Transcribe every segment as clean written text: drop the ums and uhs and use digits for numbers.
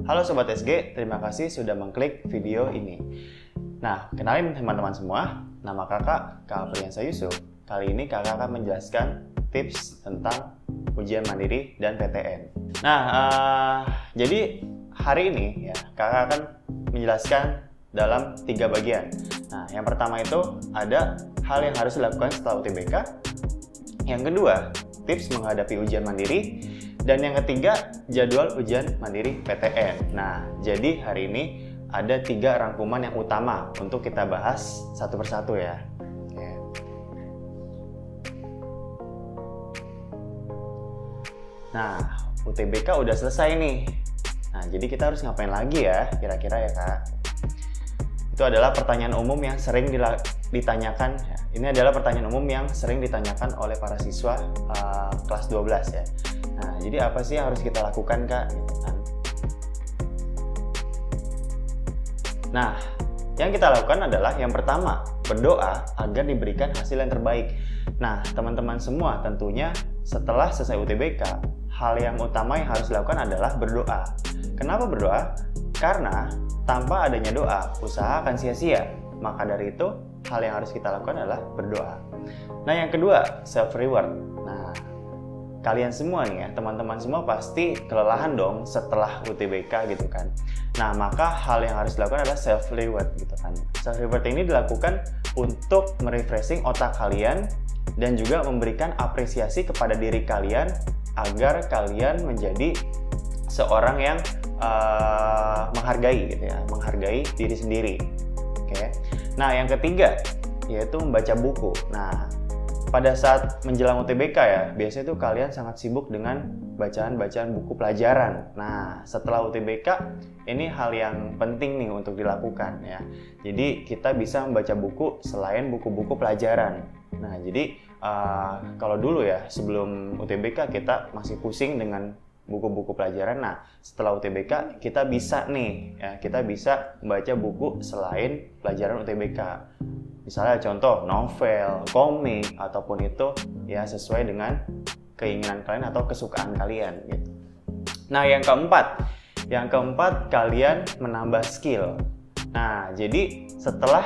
Halo Sobat SG, terima kasih sudah mengklik video ini. Nah, kenalin teman-teman semua, nama kakak Apriansa Yusuf. Kali ini kakak akan menjelaskan tips tentang ujian mandiri dan PTN. Nah, jadi hari ini ya kakak akan menjelaskan dalam 3 bagian. Nah, yang pertama itu ada hal yang harus dilakukan setelah UTBK. Yang kedua, tips menghadapi ujian mandiri. Dan yang ketiga, jadwal ujian mandiri PTN. Nah, jadi hari ini ada 3 rangkuman yang utama untuk kita bahas satu persatu ya. Oke. Nah, UTBK udah selesai nih. Nah, jadi kita harus ngapain lagi ya, kira-kira ya Kak? Itu adalah pertanyaan umum yang sering ditanyakan. Ini adalah pertanyaan umum yang sering ditanyakan oleh para siswa kelas 12 ya. Nah, jadi apa sih yang harus kita lakukan Kak? Gitu kan. Nah, yang kita lakukan adalah yang pertama, berdoa agar diberikan hasil yang terbaik. Nah, teman-teman semua tentunya setelah selesai UTBK, hal yang utama yang harus dilakukan adalah berdoa. Kenapa berdoa? Karena tanpa adanya doa, usaha akan sia-sia. Maka dari itu, hal yang harus kita lakukan adalah berdoa. Nah, yang kedua, self-reward. Nah, kalian semua nih ya, teman-teman semua pasti kelelahan dong setelah UTBK gitu kan. Nah, maka hal yang harus dilakukan adalah self-reward gitu kan. Self-reward ini dilakukan untuk merefreshing otak kalian dan juga memberikan apresiasi kepada diri kalian agar kalian menjadi seorang yang menghargai gitu ya, menghargai diri sendiri. Oke. Nah, yang ketiga yaitu membaca buku. Nah, pada saat menjelang UTBK ya, biasanya tuh kalian sangat sibuk dengan bacaan-bacaan buku pelajaran. Nah, setelah UTBK, ini hal yang penting nih untuk dilakukan ya. Jadi, kita bisa membaca buku selain buku-buku pelajaran. Nah, jadi kalau dulu ya, sebelum UTBK kita masih pusing dengan buku-buku pelajaran. Nah, setelah UTBK, kita bisa nih, ya, kita bisa membaca buku selain pelajaran UTBK. Misalnya contoh novel, komik, ataupun itu ya sesuai dengan keinginan kalian atau kesukaan kalian gitu. Nah, yang keempat kalian menambah skill. Nah, jadi setelah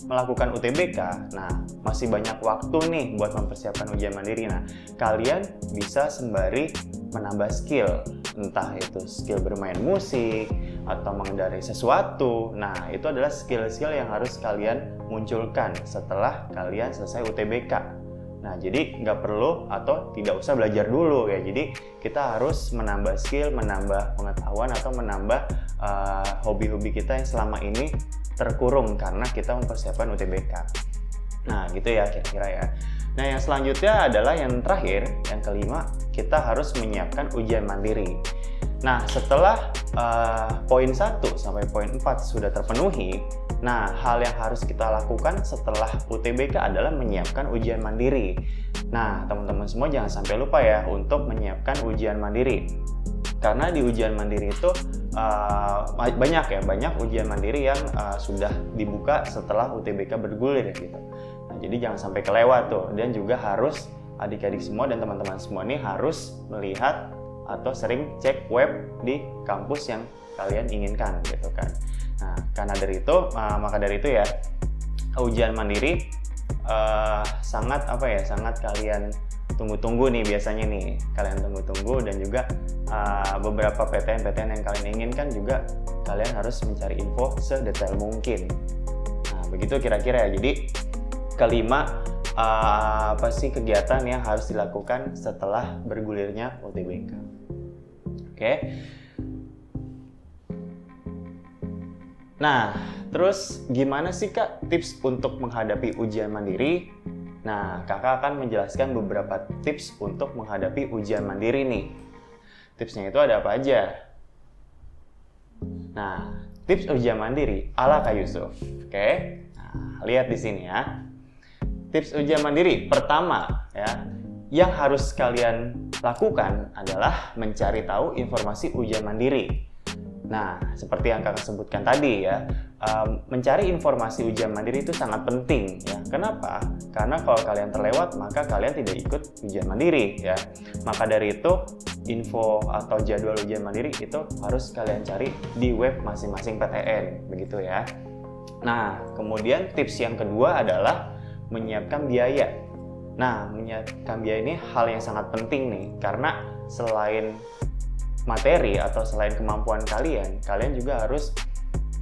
melakukan UTBK, nah masih banyak waktu nih buat mempersiapkan ujian mandiri. Nah, kalian bisa sembari menambah skill, entah itu skill bermain musik atau mengendarai sesuatu. Nah, itu adalah skill-skill yang harus kalian munculkan setelah kalian selesai UTBK. Nah, jadi nggak perlu atau tidak usah belajar dulu ya. Jadi kita harus menambah skill, menambah pengetahuan atau menambah hobi-hobi kita yang selama ini terkurung karena kita mempersiapkan UTBK. Nah, gitu ya kira-kira ya. Nah, yang selanjutnya adalah yang terakhir, yang kelima, kita harus menyiapkan ujian mandiri. Nah, setelah poin 1 sampai poin 4 sudah terpenuhi, nah hal yang harus kita lakukan setelah UTBK adalah menyiapkan ujian mandiri. Nah, teman-teman semua jangan sampai lupa ya untuk menyiapkan ujian mandiri. Karena di ujian mandiri itu banyak ujian mandiri yang sudah dibuka setelah UTBK bergulir gitu. Nah, jadi jangan sampai kelewat tuh, dan juga harus adik-adik semua dan teman-teman semua ini harus melihat atau sering cek web di kampus yang kalian inginkan gitu kan. Nah, maka dari itu ya ujian mandiri sangat kalian tunggu-tunggu nih biasanya nih. Kalian tunggu-tunggu dan juga beberapa PTN yang kalian inginkan juga kalian harus mencari info sedetail mungkin. Nah, begitu kira-kira ya. Jadi kelima apa sih kegiatan yang harus dilakukan setelah bergulirnya UTBK. Oke. Nah, terus gimana sih Kak tips untuk menghadapi ujian mandiri? Nah, kakak akan menjelaskan beberapa tips untuk menghadapi ujian mandiri nih. Tipsnya itu ada apa aja? Nah, tips ujian mandiri ala Kak Yusuf. Oke. Nah, lihat di sini ya. Tips ujian mandiri pertama ya, yang harus kalian lakukan adalah mencari tahu informasi ujian mandiri. Nah, seperti yang kakak sebutkan tadi ya, mencari informasi ujian mandiri itu sangat penting ya. Kenapa? Karena kalau kalian terlewat, maka kalian tidak ikut ujian mandiri ya. Maka dari itu, info atau jadwal ujian mandiri itu harus kalian cari di web masing-masing PTN, begitu ya. Nah, kemudian tips yang kedua adalah menyiapkan biaya. Nah, menyiapkan biaya ini hal yang sangat penting nih, karena selain materi atau selain kemampuan kalian juga harus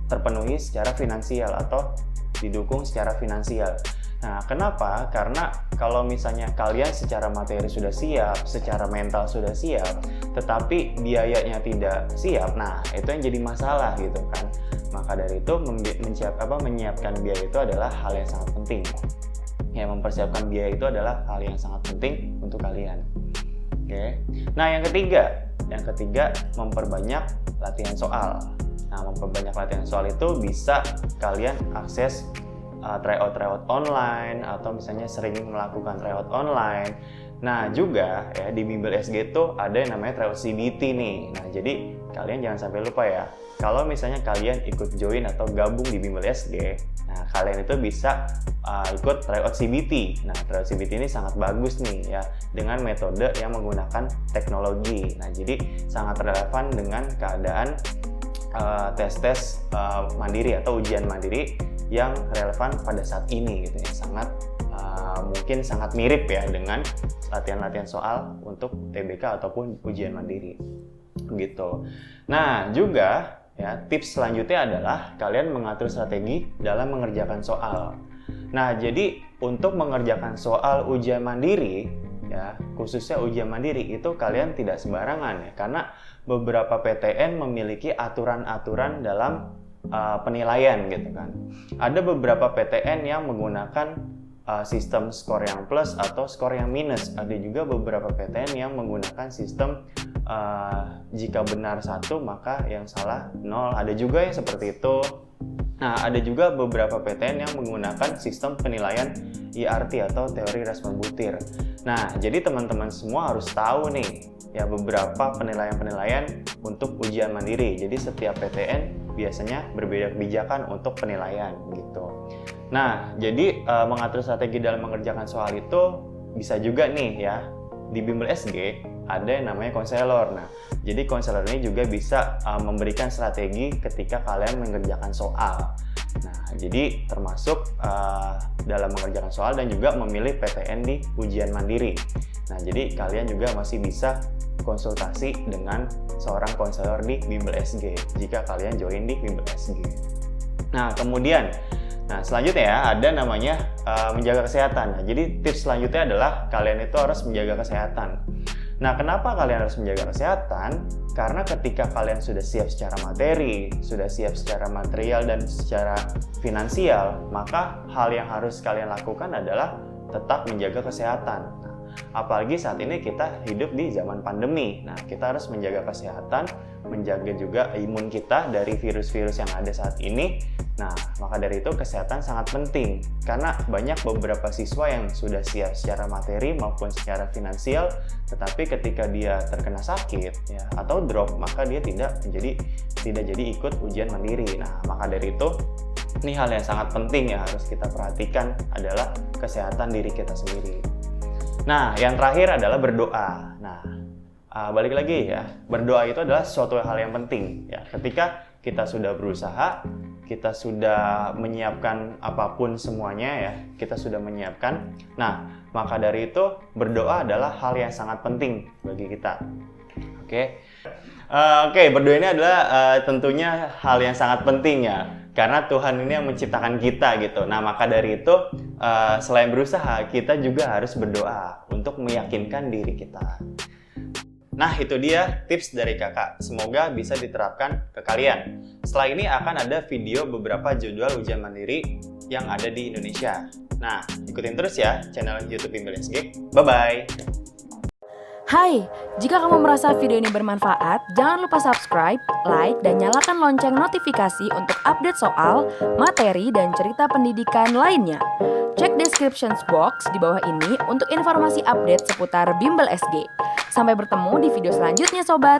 terpenuhi secara finansial atau didukung secara finansial. Nah, kenapa? Karena kalau misalnya kalian secara materi sudah siap, secara mental sudah siap, tetapi biayanya tidak siap, nah itu yang jadi masalah gitu kan. Maka dari itu menyiapkan biaya itu adalah hal yang sangat penting. Ya, mempersiapkan biaya itu adalah hal yang sangat penting untuk kalian. Oke. Nah, yang ketiga memperbanyak latihan soal. Nah, memperbanyak latihan soal itu bisa kalian akses tryout online atau misalnya sering melakukan tryout online. Nah, juga ya di Bimbel SG itu ada yang namanya tryout CBT nih. Nah, jadi kalian jangan sampai lupa ya. Kalau misalnya kalian ikut join atau gabung di Bimbel SG, nah kalian itu bisa ikut tryout CBT. Nah, tryout CBT ini sangat bagus nih ya dengan metode yang menggunakan teknologi. Nah, jadi sangat relevan dengan keadaan tes-tes mandiri atau ujian mandiri yang relevan pada saat ini gitu ya. Mungkin sangat mirip ya dengan latihan-latihan soal untuk TBK ataupun ujian mandiri gitu. Nah, juga ya tips selanjutnya adalah kalian mengatur strategi dalam mengerjakan soal. Nah, jadi untuk mengerjakan soal ujian mandiri ya, khususnya ujian mandiri itu kalian tidak sembarangan ya, karena beberapa PTN memiliki aturan-aturan dalam penilaian gitu kan. Ada beberapa PTN yang menggunakan sistem skor yang plus atau skor yang minus. Ada juga beberapa PTN yang menggunakan sistem jika benar 1 maka yang salah 0. Ada juga yang seperti itu. Nah, ada juga beberapa PTN yang menggunakan sistem penilaian IRT atau teori respon butir. Nah, jadi teman-teman semua harus tahu nih ya beberapa penilaian-penilaian untuk ujian mandiri. Jadi setiap PTN biasanya berbeda kebijakan untuk penilaian gitu. Nah, jadi mengatur strategi dalam mengerjakan soal itu bisa juga nih ya. Di Bimbel SG ada yang namanya konselor. Nah, jadi konselor ini juga bisa memberikan strategi ketika kalian mengerjakan soal. Nah, jadi termasuk dalam mengerjakan soal dan juga memilih PTN di ujian mandiri. Nah, jadi kalian juga masih bisa konsultasi dengan seorang konselor di Bimbel SG jika kalian join di Bimbel SG. Nah, kemudian selanjutnya ya ada namanya menjaga kesehatan. Nah, jadi tips selanjutnya adalah kalian itu harus menjaga kesehatan. Nah, kenapa kalian harus menjaga kesehatan? Karena ketika kalian sudah siap secara materi, sudah siap secara material dan secara finansial, maka hal yang harus kalian lakukan adalah tetap menjaga kesehatan. Nah, apalagi saat ini kita hidup di zaman pandemi. Nah, kita harus menjaga kesehatan, menjaga juga imun kita dari virus-virus yang ada saat ini. Nah, maka dari itu kesehatan sangat penting karena banyak beberapa siswa yang sudah siap secara materi maupun secara finansial, tetapi ketika dia terkena sakit ya atau drop, maka dia tidak jadi ikut ujian mandiri. Nah, maka dari itu ini hal yang sangat penting ya harus kita perhatikan adalah kesehatan diri kita sendiri. Nah, yang terakhir adalah berdoa. Nah, balik lagi ya, berdoa itu adalah suatu hal yang penting ya. Ketika kita sudah berusaha, kita sudah menyiapkan apapun semuanya ya, kita sudah menyiapkan. Nah, maka dari itu berdoa adalah hal yang sangat penting bagi kita. Oke, berdoa ini adalah tentunya hal yang sangat penting ya, karena Tuhan ini yang menciptakan kita gitu. Nah, maka dari itu selain berusaha, kita juga harus berdoa untuk meyakinkan diri kita. Nah, itu dia tips dari kakak. Semoga bisa diterapkan ke kalian. Setelah ini akan ada video beberapa jadwal ujian mandiri yang ada di Indonesia. Nah, ikutin terus ya channel YouTube Bimbel SG. Bye-bye! Hai, jika kamu merasa video ini bermanfaat, jangan lupa subscribe, like, dan nyalakan lonceng notifikasi untuk update soal, materi, dan cerita pendidikan lainnya. Cek description box di bawah ini untuk informasi update seputar Bimbel SG. Sampai bertemu di video selanjutnya, sobat!